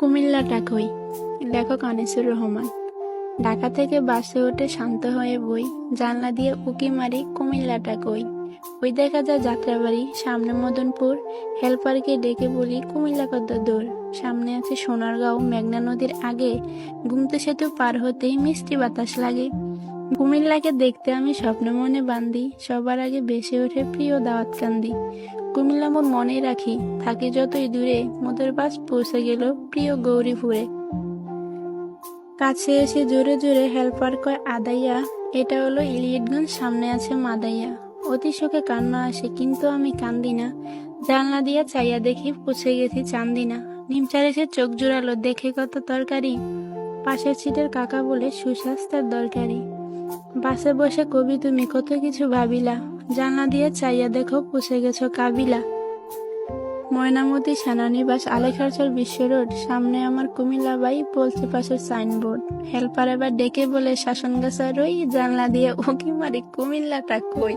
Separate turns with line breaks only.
কুমিল্লাটা কই? লেখক আনিসুর রহমান। ঢাকা থেকে বাসে উঠে শান্ত হয়ে বই, জানলা দিয়ে উকি মারি কুমিল্লাটা কই। ওই দেখা যায় যাত্রাবাড়ি, সামনে মদনপুর। হেল্পারকে ডেকে বলি কুমিল্লা কত দূর। সামনে আছে সোনারগাঁও, মেঘনা নদীর আগে। গুমতি সেতু পার হতেই মিষ্টি বাতাস লাগে। কুমিল্লাকে দেখতে আমি স্বপ্ন মনে বান্ধি, সবার আগে বেসে ওঠে প্রিয় দাওয়াত কান্দি। কুমিল্লা মোর মনে রাখি, থাকি যতই দূরে, মোদের বাস পৌঁছে গেল প্রিয় গৌরীপুরে। কাছে এসে জোরে জোরে হেল্পার কয় আদাইয়া, এটা হলো ইলিয়টগঞ্জ, সামনে আছে মাদাইয়া। অতি শোকে কান্না আসে কিন্তু আমি কান্দি না। জানলা দিয়া চাইয়া দেখি পৌঁছে গেছি চান্দিনা। নিমচার এসে চোখ জোড়ালো, দেখে কত তরকারি। পাশের সিটের কাকা বলে সুস্বাস্থ্যের দরকারি। বাসে বসে কবি তুমি কত কিছু ভাবিলা, জানলা দিয়ে চাইয়া দেখো পৌঁছে গেছো কাবিলা। ময়নামতি সেনানিবাস, আলেখারচর বিশ্ব রোড, সামনে আমার কুমিল্লা বাই, বলছে পাশের সাইনবোর্ড। হেল্পার এবার ডেকে বলে শাসনগাছা রই, জানলা দিয়ে উকি মারি কুমিল্লাটা কই।